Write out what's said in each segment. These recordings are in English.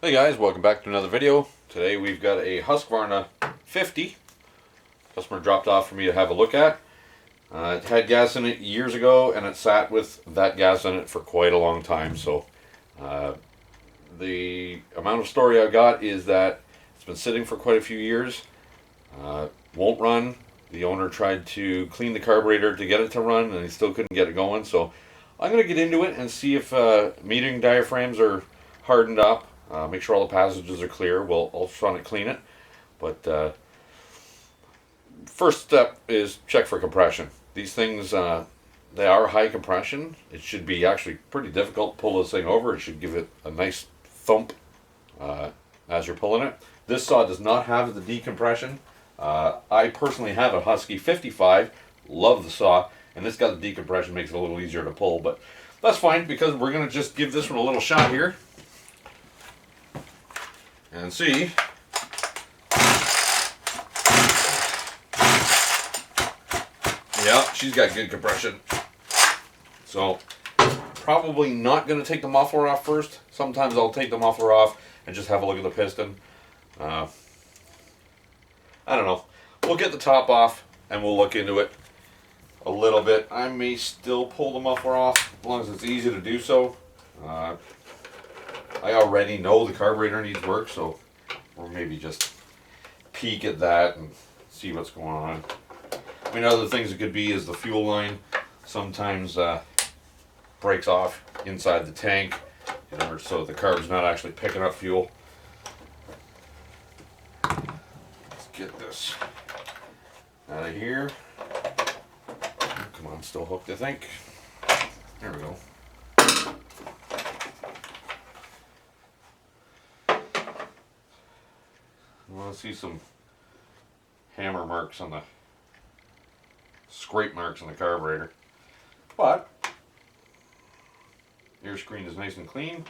Hey guys, welcome back to another video. Today we've got a Husqvarna 50. Customer dropped off for me to have a look at. It had gas in it years ago and it sat with that gas in it for quite a long time. So the amount of story I got is that it's been sitting for quite a few years. Won't run. The owner tried to clean the carburetor to get it to run and he still couldn't get it going. So I'm going to get into it and see if metering diaphragms are hardened up. Make sure all the passages are clear. We'll ultrasonic clean it. But first step is check for compression. These things, they are high compression. It should be actually pretty difficult to pull this thing over. It should give it a nice thump as you're pulling it. This saw does not have the decompression. I personally have a Husky 55. Love the saw. And this got the decompression, makes it a little easier to pull. But that's fine because we're going to just give this one a little shot here. And see. Yeah, she's got good compression. So, probably not going to take the muffler off first. Sometimes I'll take the muffler off and just have a look at the piston. I don't know. We'll get the top off and we'll look into it a little bit. I may still pull the muffler off as long as it's easy to do so. I already know the carburetor needs work, so or maybe just peek at that and see what's going on. I mean, other things it could be is the fuel line sometimes breaks off inside the tank, you know, so the carb's not actually picking up fuel. Let's get this out of here. Come on, still hooked, I think. There we go. I want to see some hammer marks on the scrape marks on the carburetor, but air screen is nice and clean.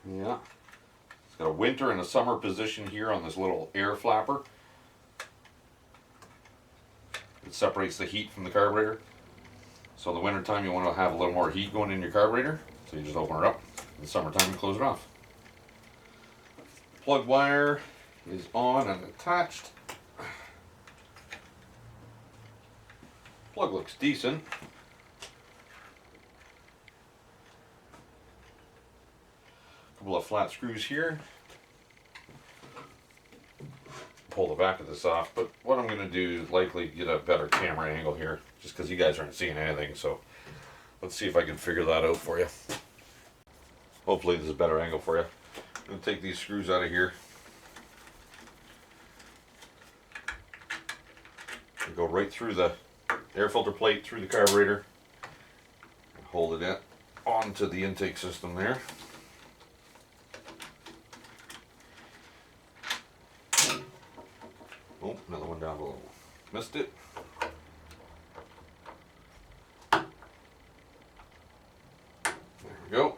Yeah, it's got a winter and a summer position here on this little air flapper. It separates the heat from the carburetor. So in the winter time you want to have a little more heat going in your carburetor. So you just open it up. In the summertime you close it off. Plug wire is on and attached. Plug looks decent. Couple of flat screws here. Pull the back of this off, but what I'm going to do is likely get a better camera angle here, just because you guys aren't seeing anything. So let's see if I can figure that out for you. Hopefully this is a better angle for you. I'm going to take these screws out of here. They go right through the air filter plate, through the carburetor. Hold it in onto the intake system there. Oh, another one down below. Missed it. There we go.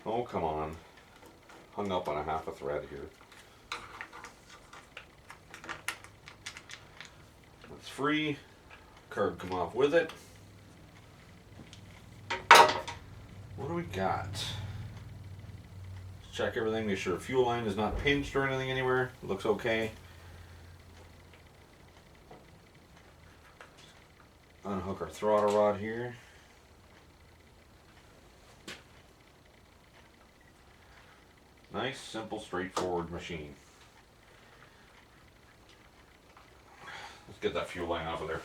Oh, come on. Hung up on a half a thread here. That's free. Carb come off with it. What do we got? Let's check everything, make sure fuel line is not pinched or anything anywhere. It looks okay. Unhook our throttle rod here. Nice, simple, straightforward machine. Let's get that fuel line off of there.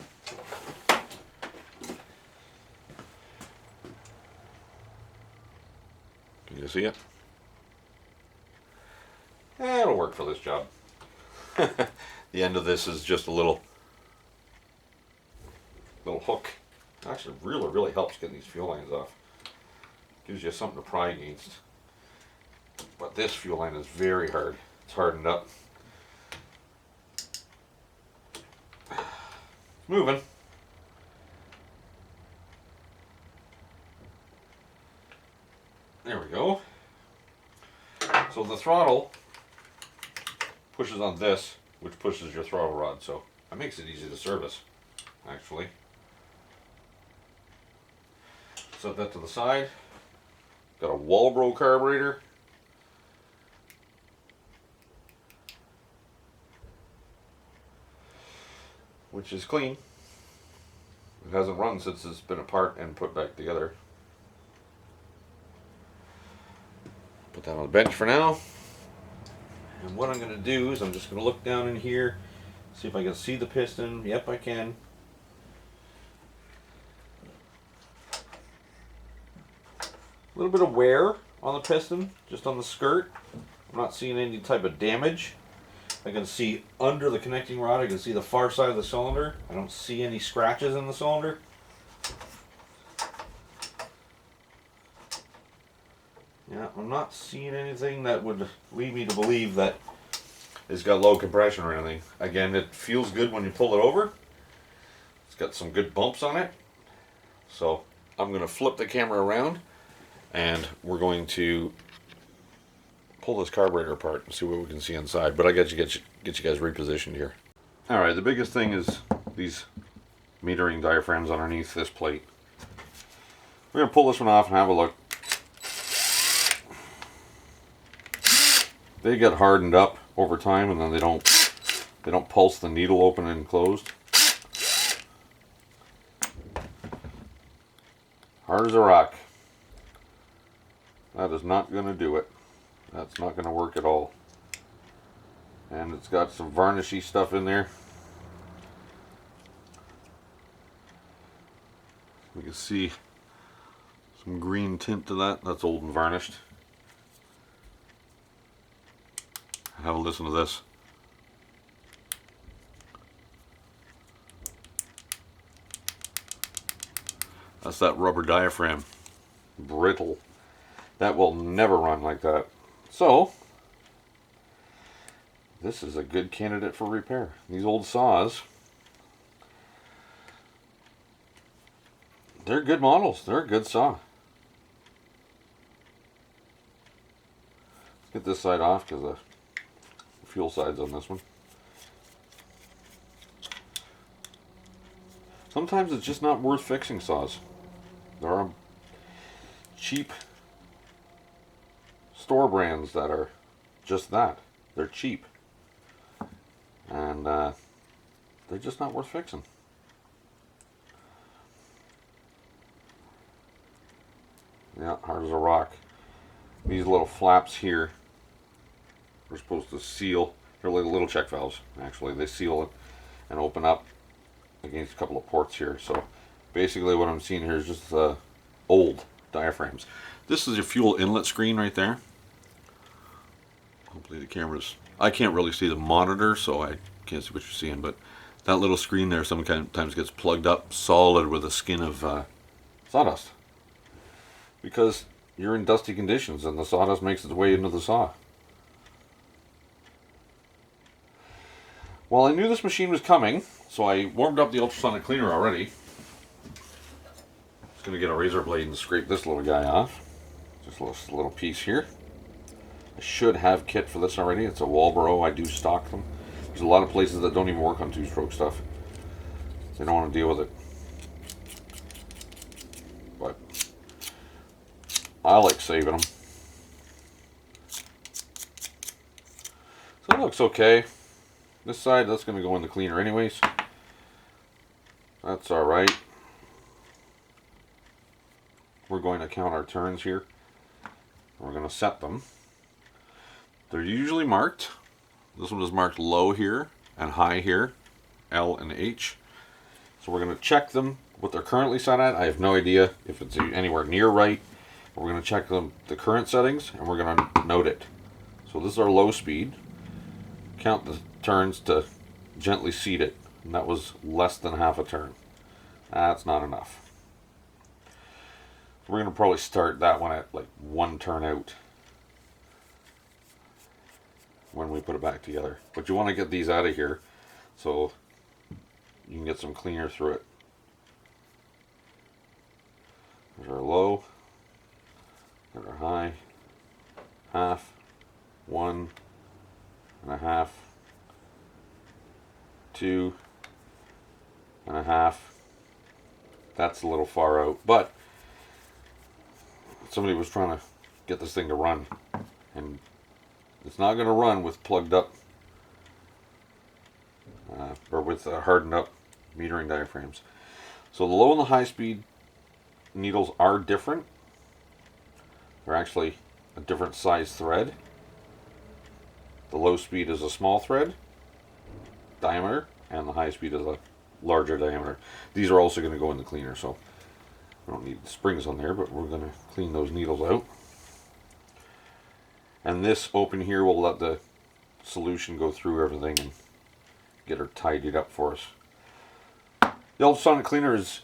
Can you see it? It'll work for this job. The end of this is just a little hook. Actually, really helps getting these fuel lines off. Gives you something to pry against. But this fuel line is very hard. It's hardened up. It's moving. There we go. So the throttle pushes on this which pushes your throttle rod, so that makes it easy to service, actually. Set that to the side. Got a Walbro carburetor. Which is clean. It hasn't run since it's been apart and put back together. Put that on the bench for now. And what I'm going to do is I'm just going to look down in here, see if I can see the piston. Yep, I can. A little bit of wear on the piston, just on the skirt. I'm not seeing any type of damage. I can see under the connecting rod, I can see the far side of the cylinder. I don't see any scratches in the cylinder. Yeah, I'm not seeing anything that would lead me to believe that it's got low compression or anything. Again, it feels good when you pull it over. It's got some good bumps on it. So I'm going to flip the camera around and we're going to pull this carburetor apart and see what we can see inside. But I got to get you guys repositioned here. Alright, the biggest thing is these metering diaphragms underneath this plate. We're going to pull this one off and have a look. They get hardened up over time and then they don't pulse the needle open and closed. Hard as a rock. That is not going to do it. That's not going to work at all. And it's got some varnishy stuff in there. We can see some green tint to that. That's old and varnished. Have a listen to this. That's that rubber diaphragm. Brittle. That will never run like that. So, this is a good candidate for repair. These old saws, they're good models. They're a good saw. Let's get this side off because the fuel side's on this one. Sometimes it's just not worth fixing saws. There are cheap store brands that are just that. They're cheap. And they're just not worth fixing. Yeah, hard as a rock. These little flaps here are supposed to seal. They're like little check valves, actually. They seal it and open up against a couple of ports here. So basically what I'm seeing here is just old diaphragms. This is your fuel inlet screen right there. Hopefully the camera's... I can't really see the monitor, so I can't see what you're seeing, but that little screen there sometimes gets plugged up solid with a skin of sawdust. Because you're in dusty conditions and the sawdust makes its way into the saw. Well, I knew this machine was coming, so I warmed up the ultrasonic cleaner already. Just going to get a razor blade and scrape this little guy off. Just a little piece here. I should have kit for this already. It's a Walbro. I do stock them. There's a lot of places that don't even work on two-stroke stuff. They don't want to deal with it. But I like saving them. So it looks okay. This side, that's going to go in the cleaner anyways. That's alright. We're going to count our turns here. We're going to set them. They're usually marked. This one is marked low here and high here, L and H. So we're going to check them, what they're currently set at. I have no idea if it's anywhere near right. We're going to check them, the current settings, and we're going to note it. So this is our low speed. Count the turns to gently seat it. And that was less than half a turn. That's not enough. We're going to probably start that one at like 1 turn out when we put it back together. But you want to get these out of here so you can get some cleaner through it. There's our low, there's our high, half, 1.5, 2.5. That's a little far out, but somebody was trying to get this thing to run, and it's not going to run with plugged up or with hardened up metering diaphragms. So the low and the high speed needles are different. They're actually a different size thread. The low speed is a small thread diameter, and the high speed is a larger diameter. These are also going to go in the cleaner, so I don't need the springs on there, but we're going to clean those needles out. And this open here will let the solution go through everything and get her tidied up for us. The ultrasonic cleaner is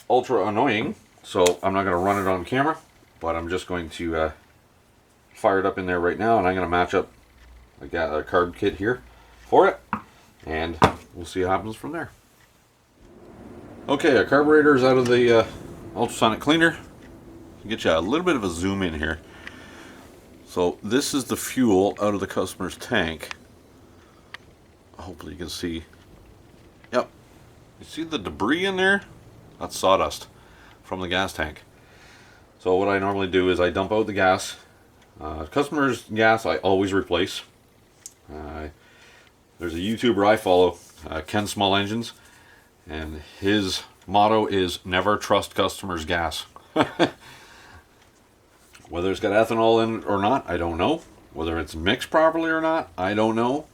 ultra annoying, so I'm not going to run it on camera, but I'm just going to fire it up in there right now, and I'm going to match up a carb kit here for it, and we'll see what happens from there. Okay, our carburetor is out of the ultrasonic cleaner. I'll get you a little bit of a zoom in here. So this is the fuel out of the customer's tank. Hopefully you can see. Yep. You see the debris in there? That's sawdust from the gas tank. So what I normally do is I dump out the gas. Customer's gas I always replace. There's a YouTuber I follow, Ken Small Engines, and his motto is never trust customers' gas. Whether it's got ethanol in it or not, I don't know. Whether it's mixed properly or not, I don't know.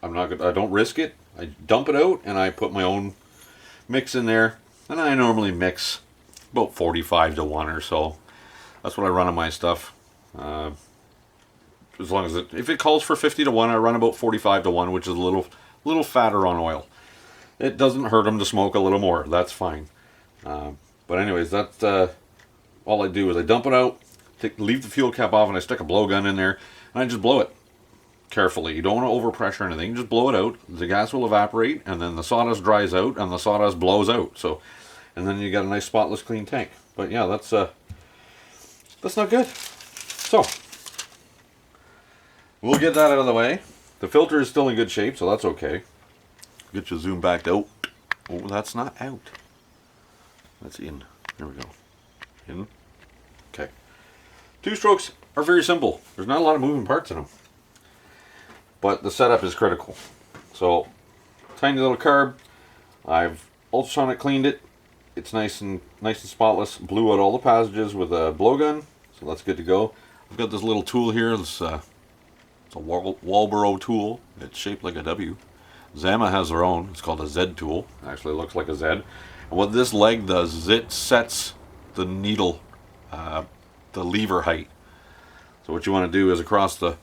I don't risk it. I dump it out and I put my own mix in there, and I normally mix about 45-1 or so. That's what I run on my stuff. As long as if it calls for 50-1, I run about 45-1, which is a little fatter on oil. It doesn't hurt them to smoke a little more. That's fine. But anyways, that's all I do is I dump it out, leave the fuel cap off, and I stick a blowgun in there, and I just blow it carefully. You don't want to overpressure anything. Just blow it out. The gas will evaporate, and then the sawdust dries out, and the sawdust blows out. So, and then you got a nice spotless, clean tank. But yeah, that's not good. So we'll get that out of the way. The filter is still in good shape, so that's okay. Get your zoom back out. Oh, that's not out. That's in. There we go. In. Okay. Two strokes are very simple. There's not a lot of moving parts in them. But the setup is critical. So, tiny little carb. I've ultrasonic cleaned it. It's nice and spotless. Blew out all the passages with a blowgun. So that's good to go. I've got this little tool here. It's a Walboro tool. It's shaped like a W. Zama has their own. It's called a Z tool. It actually looks like a Z. And what this leg does is it sets the needle, the lever height. So what you want to do is across the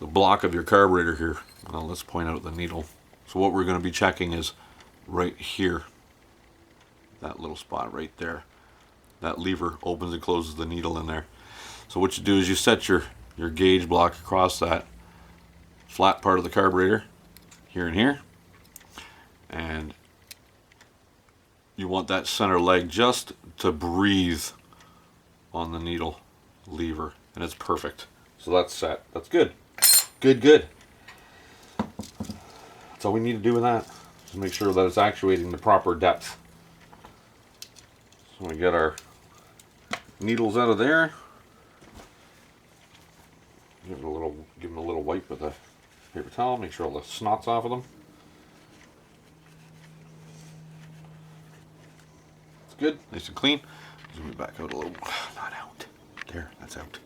block of your carburetor here. Well, let's point out the needle. So what we're going to be checking is right here. That little spot right there. That lever opens and closes the needle in there. So what you do is you set your gauge block across that flat part of the carburetor, here and here, and you want that center leg just to breathe on the needle lever, and it's perfect. So that's set. That's good. Good. That's all we need to do with that. Just make sure that it's actuating the proper depth. So we get our needles out of there. Give them a little wipe with a paper towel. Make sure all the snot's off of them. It's good, nice and clean. Zoom it back out a little. Not out. There, that's out.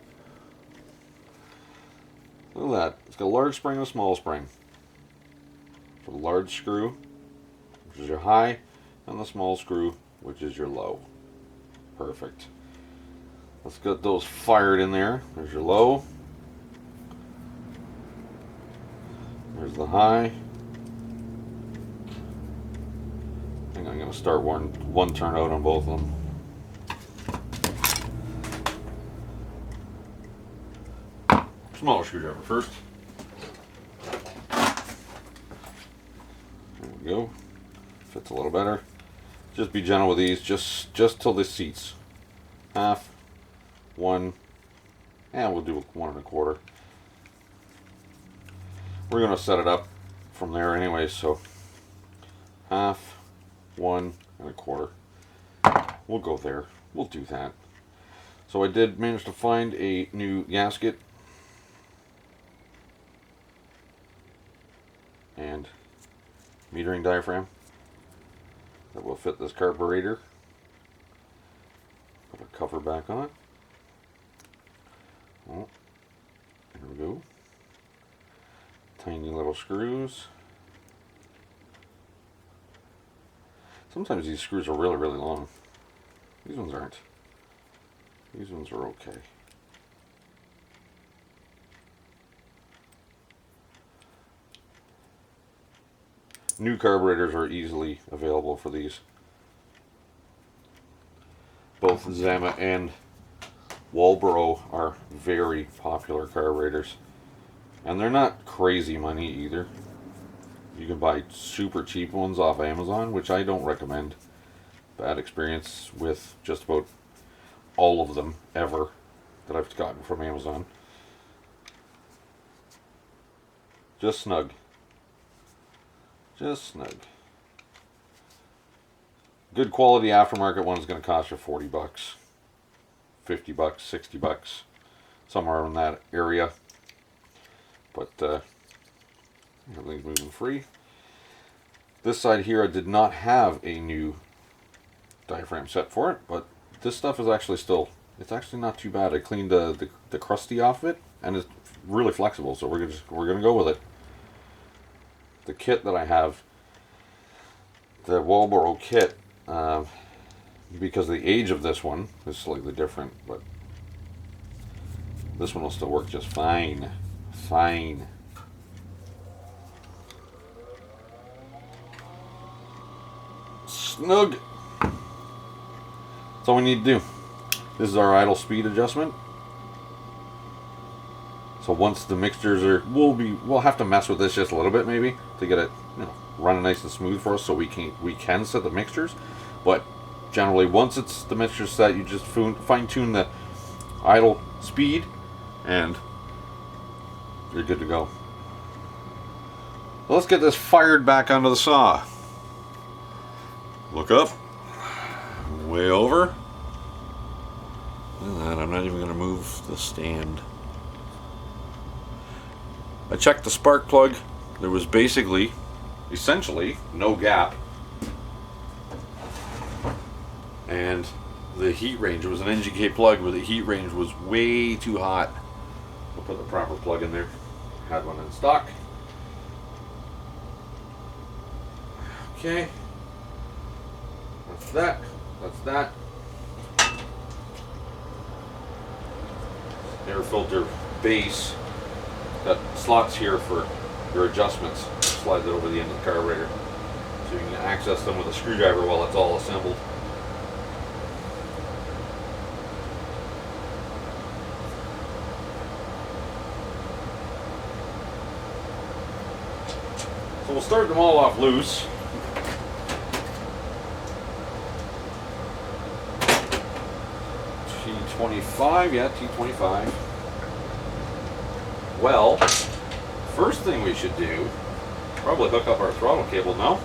Look at that. It's got a large spring and a small spring. For the large screw, which is your high, and the small screw, which is your low. Perfect. Let's get those fired in there. There's your low. There's the high. I think I'm going to start one turn out on both of them. Smaller screwdriver first. There we go. Fits a little better. Just be gentle with these, just till this seats. Half, one, and we'll do 1 1/4. We're going to set it up from there anyway, so half, 1 1/4. We'll go there. We'll do that. So I did manage to find a new gasket and metering diaphragm that will fit this carburetor. Put a cover back on. Oh, there we go. Tiny little screws. Sometimes these screws are really, really long. These ones aren't. These ones are okay. New carburetors are easily available for these. Both Zama and Walbro are very popular carburetors. And they're not crazy money either. You can buy super cheap ones off Amazon, which I don't recommend. Bad experience with just about all of them ever that I've gotten from Amazon. Just snug. Just snug. Good quality aftermarket one is going to cost you $40, $50, $60, somewhere in that area. But everything's moving free. This side here, I did not have a new diaphragm set for it, but this stuff is actually still, it's actually not too bad. I cleaned the crusty off of it, and it's really flexible, so we're gonna go with it. The kit that I have, the Walbro kit, because the age of this one is slightly different, but this one will still work just fine. Fine. Snug. That's all we need to do. This is our idle speed adjustment. So once the mixtures are, we'll have to mess with this just a little bit maybe to get it, running nice and smooth for us, so we can set the mixtures. But generally, once it's the mixture set, you just fine tune the idle speed, and you're good to go. So let's get this fired back onto the saw. Look up, way over. Look at that, I'm not even going to move the stand. I checked the spark plug. There was essentially, no gap. And the heat range, it was an NGK plug where the heat range was way too hot. I'll put the proper plug in there. Had one in stock. Okay. That's that. That's that. Air filter base. Got slots here for your adjustments. Slide it over the end of the carburetor, so you can access them with a screwdriver while it's all assembled. So we'll start them all off loose. T25, yeah, T25. Well, first thing we should do, probably hook up our throttle cable now.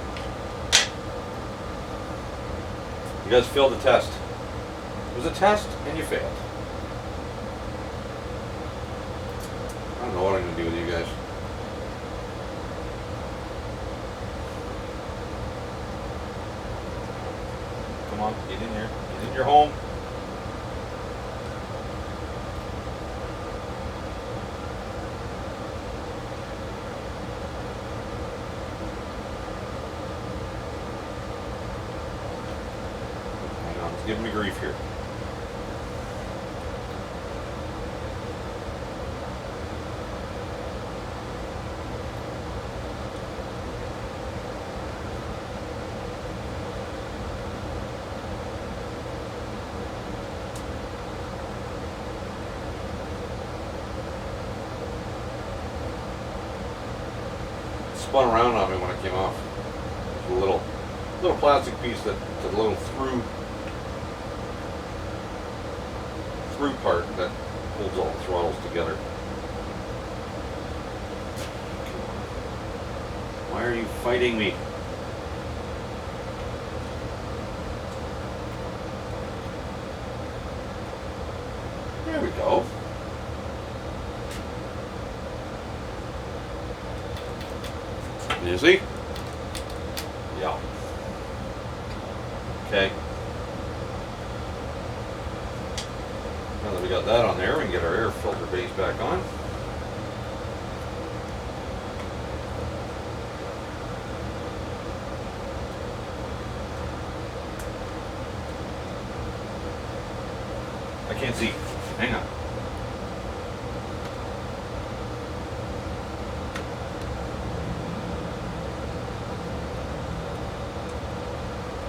You guys failed the test. It was a test and you failed. I don't know what I'm going to do with you guys. Come on, get in here. Get in your home. Giving me grief here. It spun around on me when it came off. A little plastic piece that's a little through part that holds all the throttles together. Why are you fighting me? There we go. You see? Yeah. Okay. Now that we got that on there, we can get our air filter base back on. I can't see. Hang on.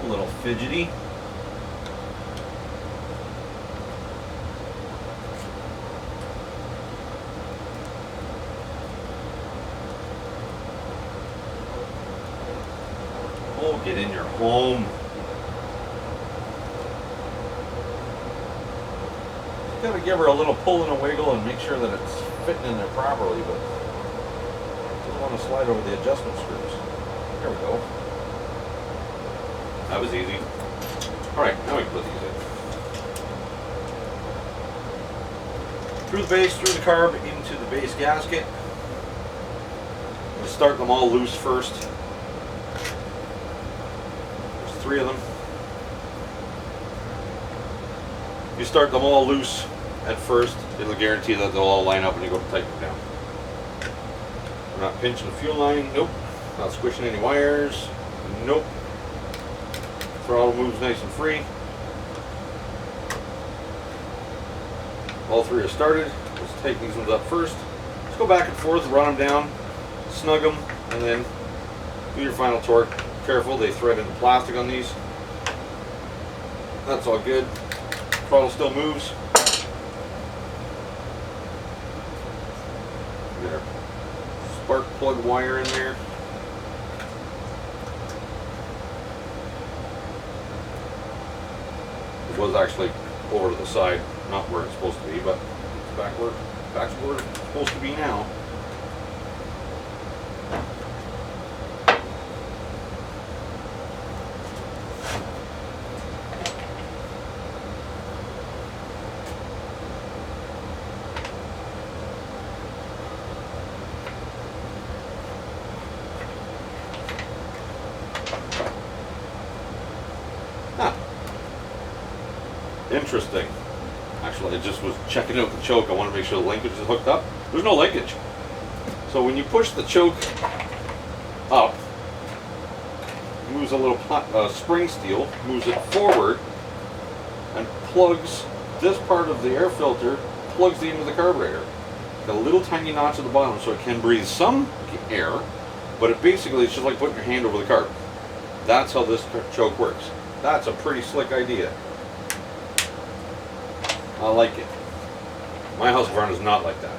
A little fidgety. Oh, get in your home. Gotta give her a little pull and a wiggle and make sure that it's fitting in there properly, but don't want to slide over the adjustment screws. There we go. That was easy. Alright, now we can put these in. Through the base, through the carb, into the base gasket. We'll start them all loose first. There's 3 of them. You start them all loose at first, it'll guarantee that they'll all line up when you go to tighten them down. We're not pinching the fuel line, nope. Not squishing any wires, nope. Throttle moves nice and free. All 3 are started. Let's tighten these ones up first. Let's go back and forth, run them down, snug them, and then do your final torque. Careful, they thread into plastic on these. That's all good. Throttle still moves. Get our spark plug wire in there. It was actually over to the side, not where it's supposed to be, but it's back where it's supposed to be now. Interesting. Actually, I just was checking out the choke. I want to make sure the linkage is hooked up. There's no linkage. So when you push the choke up, it moves a little spring steel, moves it forward, and plugs this part of the air filter, plugs into the carburetor. Got a little tiny notch at the bottom so it can breathe some air, but it basically is just like putting your hand over the carb. That's how this choke works. That's a pretty slick idea. I like it. My Husqvarna is not like that.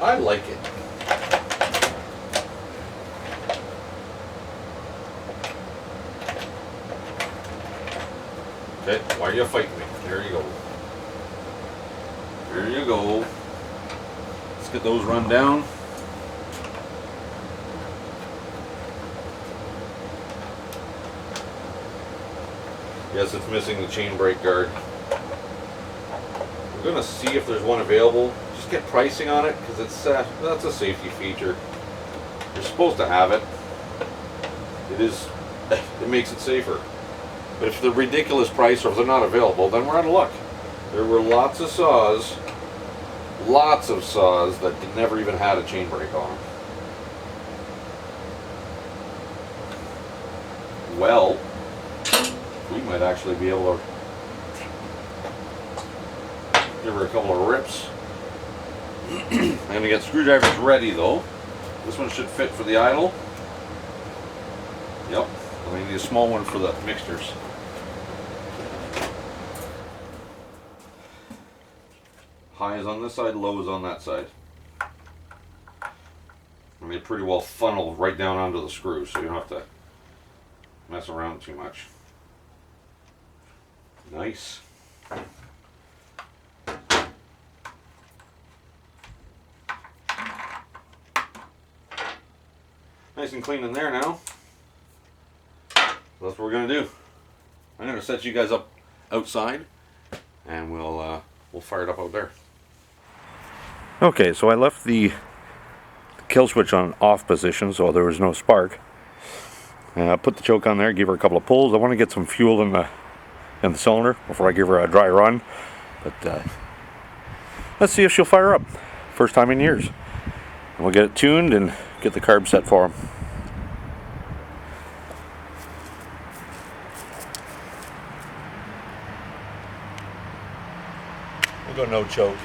I like it. Okay, why are you fighting me? There you go. There you go. Let's get those run down. Yes, it's missing the chain brake guard. We're going to see if there's one available. Just get pricing on it because it's that's a safety feature. You're supposed to have it. It makes it safer. But if they're ridiculous price or if they're not available, then we're out of luck. There were lots of saws that never even had a chain brake on them. Well, we might actually be able to give her a couple of rips. I'm going to get screwdrivers ready though. This one should fit for the idle. Yep, I need a small one for the mixtures. High is on this side, low is on that side. I mean, pretty well funneled right down onto the screw, so you don't have to mess around too much. Nice. Nice and clean in there now. That's what we're going to do. I'm going to set you guys up outside, and we'll fire it up out there. Okay, so I left the kill switch on off position, so there was no spark. Put the choke on there, give her a couple of pulls. I want to get some fuel in the cylinder before I give her a dry run. But let's see if she'll fire up. First time in years. And we'll get it tuned and get the carb set for them. We'll go no choke.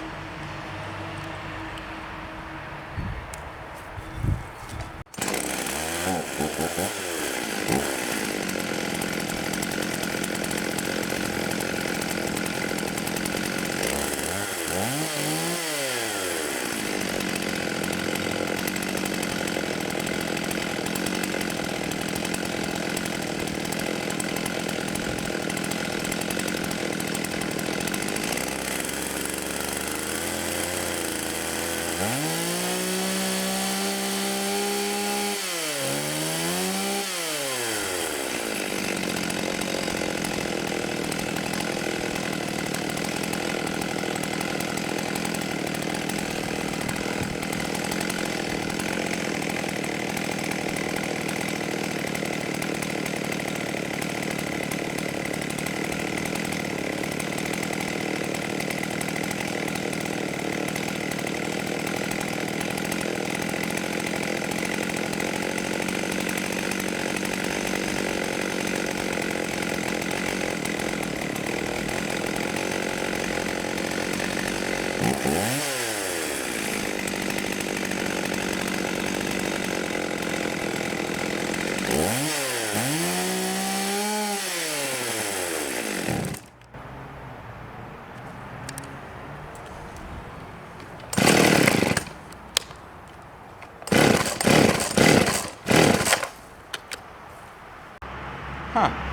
Huh.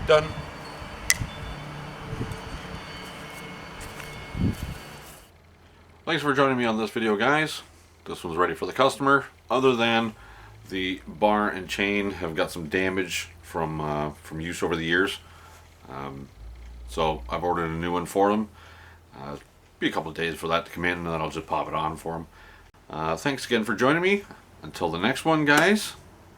Done. Thanks for joining me on this video, guys. This one's ready for the customer. Other than the bar and chain have got some damage from use over the years, so I've ordered a new one for them. Be a couple of days for that to come in, and then I'll just pop it on for them. Thanks again for joining me. Until the next one, guys,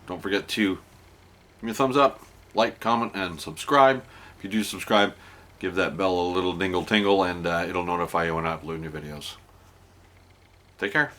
don't forget to give me a thumbs up, like, comment, and subscribe. If you do subscribe, give that bell a little dingle tingle, and it'll notify you when I upload new videos. Take care.